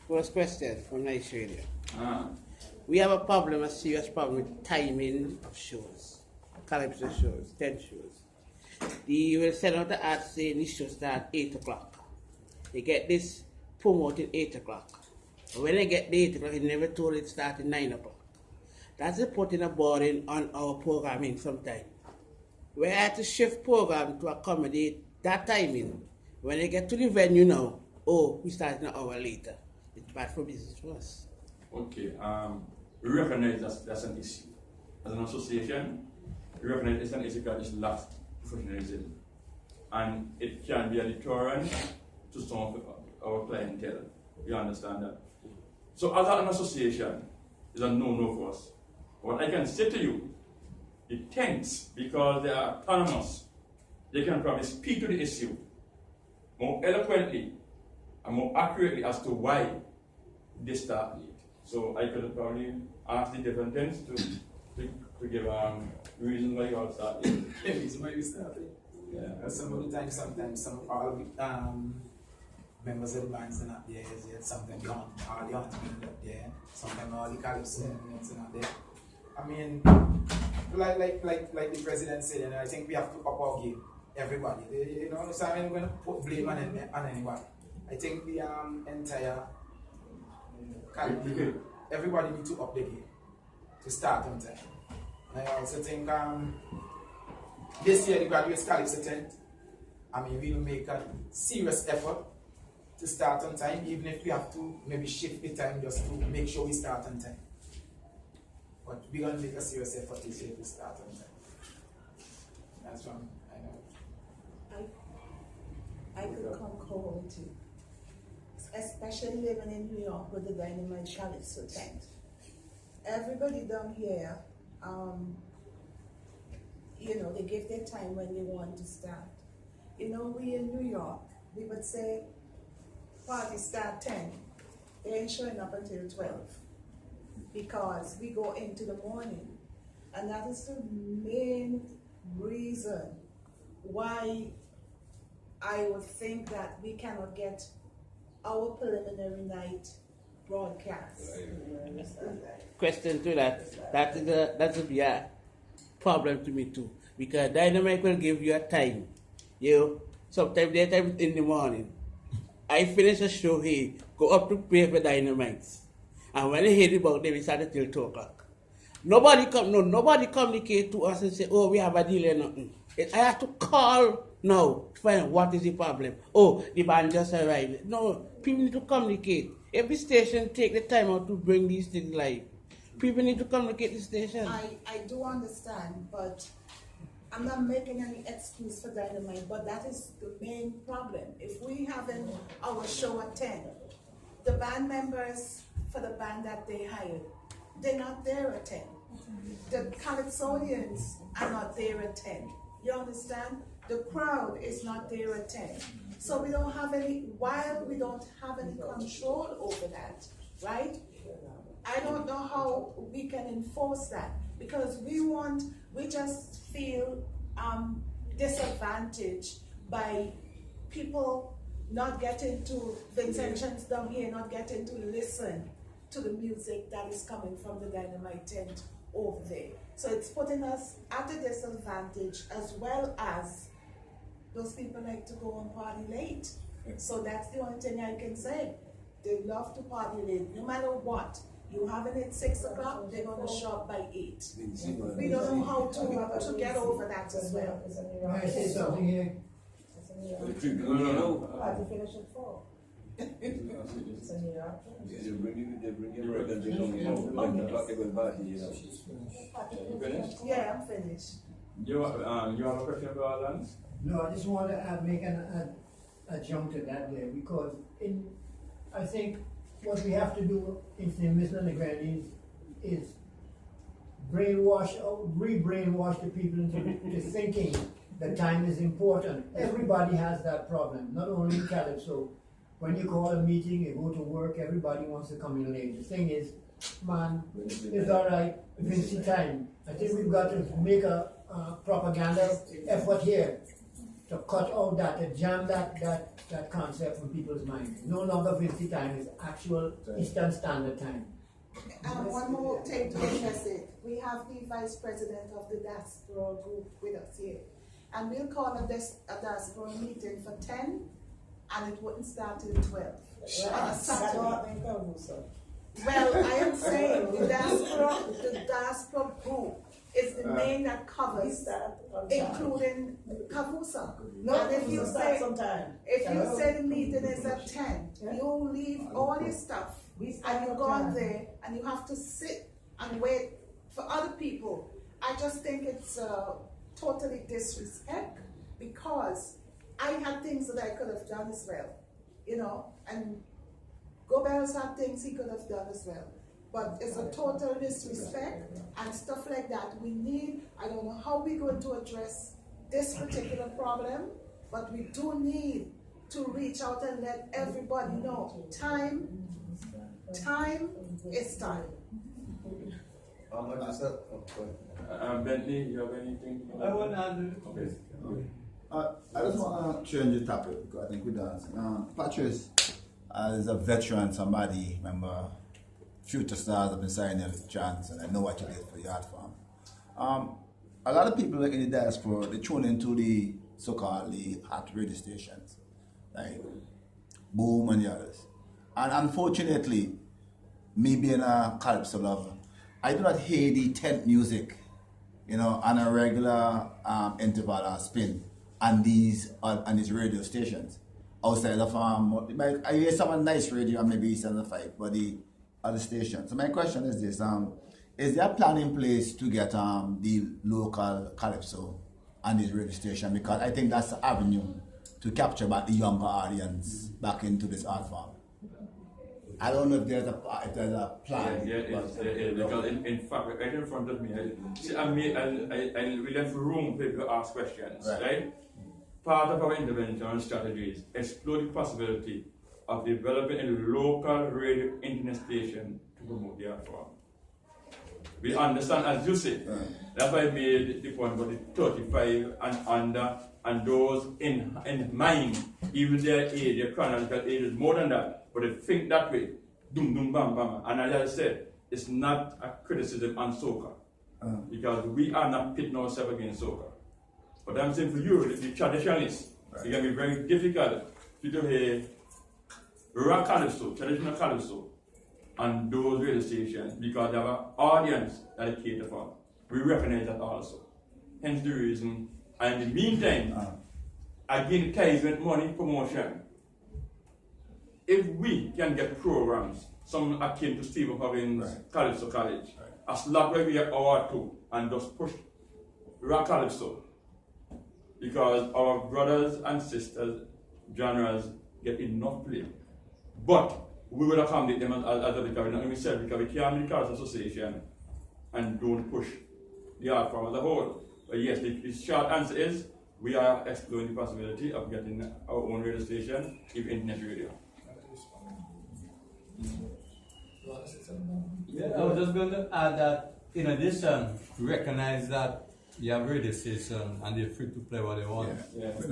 First question from Nigeria. Ah. We have a serious problem with timing of shows. Calypso shows, 10 shows. They will send out the ad saying this show start 8 o'clock. They get this promoted 8 o'clock. But when they get the 8 o'clock, they never told it started 9 o'clock. That's putting a burden on our programming sometimes. We had to shift program to accommodate that timing. When they get to the venue now, oh, we start an hour later. It's bad for business for us. Okay, we recognize that's an issue. As an association, we recognize it's an issue because it's lack professionalism. And it can be a deterrent to some of our clientele. You understand that? So as an association, it's a no-no for us. What I can say to you, the tents, because they are autonomous, they can probably speak to the issue more eloquently and more accurately as to why they start late. So I could probably ask the different tents to give reasons why you all start late. Reason why you start late? Yeah. Some of the time, sometimes some all members of the bands are not there yet. Sometimes all the aunties are not there. Sometimes all the Calypso elements are not there. I mean, like the president said, and I think we have to up our game. Everybody, you know, so I'm going to put blame on anyone. I think the entire country, everybody needs to up the game to start on time. I also think this year the graduates Calypso tent, I mean, we will make a serious effort to start on time, even if we have to maybe shift the time just to make sure we start on time. But we're going to make a serious effort this year to start on time. That's from, I know. I could concur with you, especially living in New York with the Dynamite Calypso tent. Everybody down here, you know, they give their time when they want to start. You know, we in New York, we would say, party start 10, they ain't showing up until 12, because we go into the morning. And that is the main reason why I would think that we cannot get our preliminary night broadcast. Question to that. That would be a problem to me too. Because Dynamite will give you a time. You know, sometimes daytime in the morning. I finish a show here, go up to pray for Dynamite. And when I hear about them, we started till 2 o'clock. Nobody communicate to us and say, oh, we have a delay or nothing. I have to call now to find out what is the problem. Oh, the band just arrived. No, people need to communicate. Every station take the time out to bring these things live. People need to communicate the station. I do understand, but I'm not making any excuse for Dynamite, but that is the main problem. If we having our show at 10, the band members for the band that they hired, they're not there at 10. The Calypsonians are not there at 10. You understand? The crowd is not there at 10. So we don't have any, while we don't have any control over that, right? I don't know how we can enforce that, because we just feel disadvantaged by people not getting to, the intentions down here, not getting to listen to the music that is coming from the Dynamite tent over there. So it's putting us at a disadvantage, as well as those people like to go and party late. So that's the only thing I can say. They love to party late, no matter what. You have it at 6 o'clock, they're going to show up by 8. We don't know how to get over that as well. May I say something here? No. Party finish at 4. They bring you records along party, you know. You finished? Yeah, I'm finished. You have a question for Alan? No, I just want to make an adjunct to that there, because I think what we have to do in St. Vincent and the Grenadines is re-brainwash the people into thinking that time is important. Everybody has that problem, not only Calypso. When you call a meeting, you go to work, everybody wants to come in late. The thing is, man, it's all right, Vinci time. I think we've got to make a propaganda effort here to cut out that, to jam that concept from people's minds. No longer 50 time, it's actual Eastern Standard Time. And one more thing to address it. We have the vice president of the diaspora group with us here. And we'll call a diaspora meeting for 10, and it wouldn't start till 12. On a Saturday. Well, I am saying the diaspora group is the name that covers, including Kavusa. And if you say the meeting is at 10, you leave all your stuff and you go on there and you have to sit and wait for other people. I just think it's totally disrespect, because I had things that I could have done as well, you know, and Gobels had things he could have done as well. But it's a total disrespect and stuff like that. We need, I don't know how we're going to address this particular problem, but we do need to reach out and let everybody know time is time. Bentley, you have anything? I want to add. Okay. I just want to change the topic because I think we're dancing. Patrice, as a veteran, somebody, remember, future stars have been signing with chance, and I know what you did for your art farm. A lot of people in the diaspora, they tune into the so-called the hot radio stations, like Boom and the others. And unfortunately, me being a Calypso lover, I do not hear the tent music, you know, on a regular interval or spin on these radio stations. Outside of I hear some nice radio and maybe 75, but the other stations. So my question is this: is there a plan in place to get the local Calypso on this radio station? Because I think that's the avenue to capture back the younger audience back into this art form. I don't know if there's a plan. Because in fact, right in front of me, I we left room for people to ask questions, right? Part of our intervention strategies explore the possibility of developing a local radio internet station to promote the art form. We understand, as you say, that's why I made the point about the 35 and under, and those in mind, even their age, their chronological age is more than that, but they think that way, boom, boom, bam, bam. And as I said, it's not a criticism on soca, because we are not pitting ourselves against soca. But I'm saying for you, the traditionalists, it can be very difficult to hear rock Calypso, traditional Calypso, on those radio stations because they have an audience that they cater for. We recognize that also. Hence the reason. And in the meantime, again, encouragement money promotion. If we can get programs, some akin to Stephen Huggins' Calypso College, a slot where we are hour two and just push rock Calypso. Because our brothers and sisters, genres, get enough play. But we will accommodate them as a because we said because we can't be the Calypso Association and don't push the art form as a whole. But yes, the short answer is we are exploring the possibility of getting our own radio station, if internet radio. Yeah, I was just going to add that in addition, recognize that you have radio station and they're free to play what they want.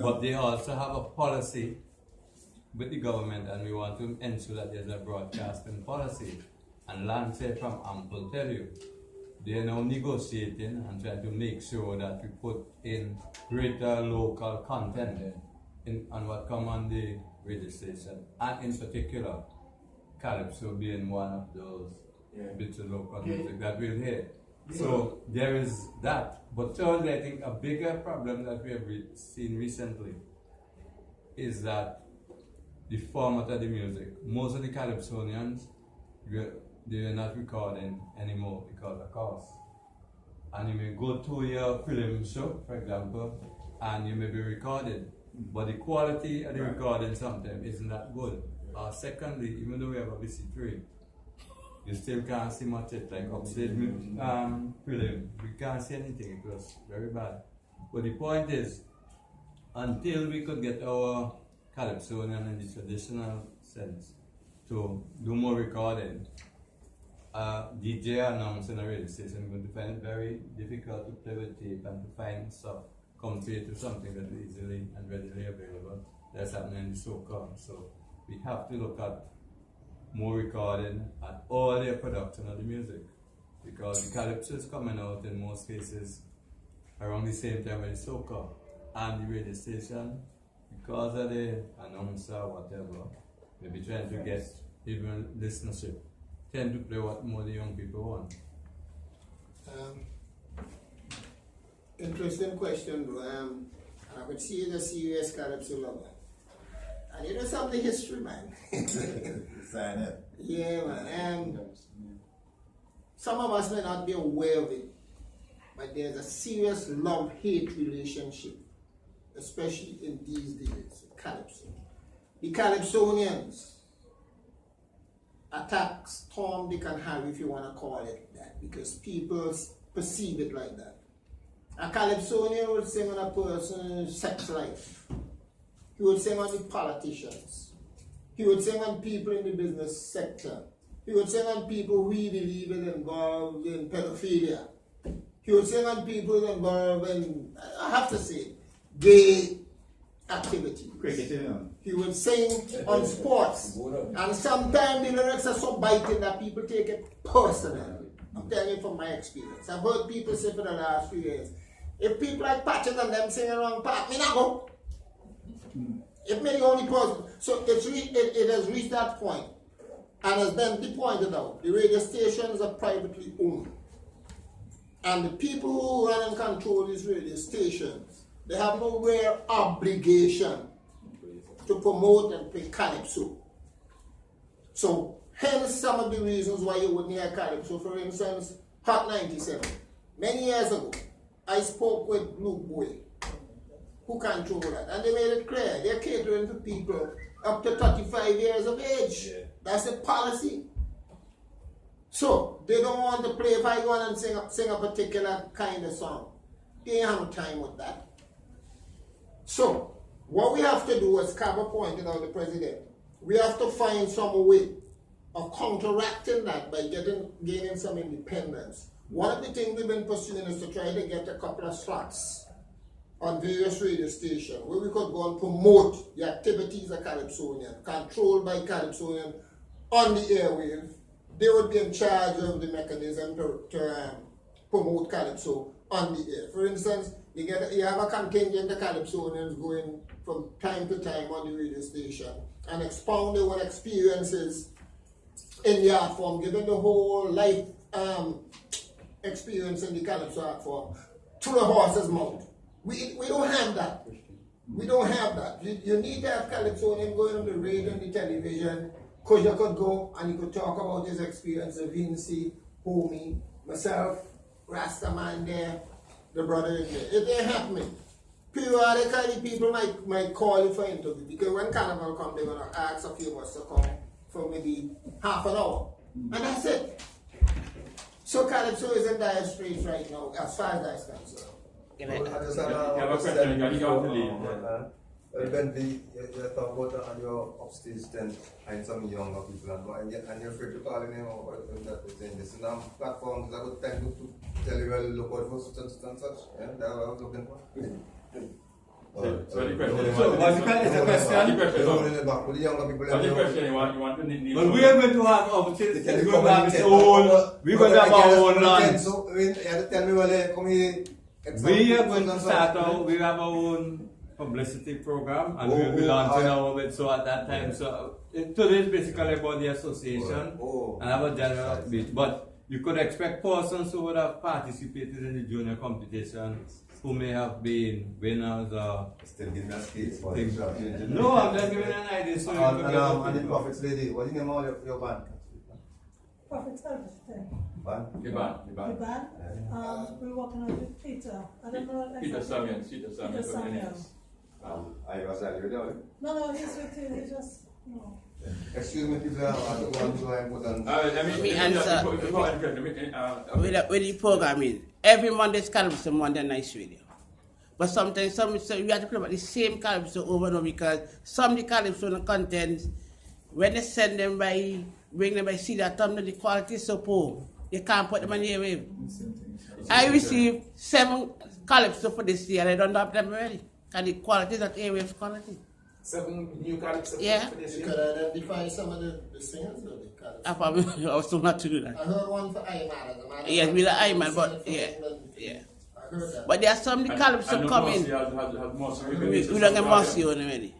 But they also have a policy with the government, and we want to ensure that there's a broadcasting policy. And Lance from Ample tell you, they are now negotiating and trying to make sure that we put in greater local content on what come on the radio station, and in particular, Calypso being one of those bits of local music that we'll hear. So there is that. But thirdly, I think a bigger problem that we have seen recently is that the format of the music. Most of the Calypsonians, they are not recording anymore because of cost. And you may go to your film show, for example, and you may be recorded, but the quality of the recording sometimes isn't that good. Secondly, even though we have a VC3, you still can't see much it, like upstage film, we can't see anything, it was very bad. But the point is, until we could get our Calypsonian in the traditional sense to do more recording, DJ announcing a radio station, going to find it very difficult to play with tape and to find stuff compared to something that is easily and readily available that's happening in the soca. So we have to look at more recording and all the production of the music, because the Calypso is coming out in most cases around the same time as the soca, and the radio station, because of the announcer or whatever, maybe trying to get even listenership, tend to play what more the young people want. Interesting question, bro. I would see you as a serious Calypso lover. And you know some of the history, man. Sign it. Yeah, man. Some of us may not be aware of it, but there's a serious love-hate relationship, especially in these days, with Calypso. The Calypsonians attack Storm, Dick and Harry, if you want to call it that, because people perceive it like that. A Calypsonian would sing on a person's sex life. He would sing on the politicians. He would sing on people in the business sector. He would sing on people who he believed is involved in pedophilia. He would sing on people involved in, I have to say, gay activities. He would sing on sports. And sometimes the lyrics are so biting that people take it personally. I'm telling you from my experience. I've heard people say for the last few years, if people like Patches and them singing wrong part, me not go. If me the only person. So it has reached that point. And as then they pointed out, the radio stations are privately owned. And the people who run and control these radio stations, they have no real obligation to promote and play Calypso. So hence some of the reasons why you wouldn't hear Calypso. For instance, Hot 97. Many years ago, I spoke with Luke Boy, who control that, and they made it clear they're catering to people up to 35 years of age. Yeah. That's the policy. So they don't want to play. If I go on and sing a particular kind of song, they ain't have no time with that. So what we have to do, as Kaba pointed out, the president, we have to find some way of counteracting that by gaining some independence. One of the things we've been pursuing is to try to get a couple of slots on various radio stations where we could go and promote the activities of Calypsonian, controlled by Calypsonian on the airwave. They would be in charge of the mechanism to promote Calypso on the air. For instance, you have a contingent of Calypsonians going from time to time on the radio station and expound their own experiences in the art form, giving the whole life experience in the Calypso art form to the horse's mouth. We don't have that. We don't have that. You need to have Calypsonian going on the radio and the television, because you could go and you could talk about his experience of Vinci, Homie, myself, Rastaman there, the brother in there. It ain't happening. Periodically people might call you for interview, because when Carnival comes, they're going to ask a few of us to come for maybe half an hour. And that's it. So Calypso is in dire straits right now, as far as that's concerned. I just have a question. Bentley, you talk about on your upstage tent and some younger people, and you're free to call them or that thing. This is now platforms that would tend to tell you, well, look out for such and such. Yeah, that's what I was looking for. So the question So what's the question? With the younger people. So the question you want to need. But we are going to have opportunities. We're going to have its own. We're going to have our own land. So you have to tell me, well, come here. We are going to start out. We have our own publicity program, and we'll be launching our bit. So at that time, so today is basically about the association and have a general bit. But you could expect persons who would have participated in the junior competition, who may have been winners or still giving us keys. No, I'm just giving an idea. So and the Prophets lady, what's the name of your band? Prophets Service. Band? The band. We're working on with Peter. I don't know. Peter Samuels. I was at you there. No, he's with you. He just, no. Excuse me, Peter. I don't want to put on. Let me answer. With the program is every Monday is Calypso Monday Night Radio. But sometimes we have to play about the same Calypso over and over, because some of the Calypso contents, when they send them bring them by CD, the quality is so poor. You can't put them on the airwave. I received 7 Calypso for this year. I don't have them already. And the quality is not airwaves quality. 7 new Calypso Yeah. for this You year. could identify some of the singers or the Calypso. I was told not to do that. I heard one for Iman as a matter. Yes, with the Iman, but I heard that. But there are some the Calypso coming. We don't get Mossy on already.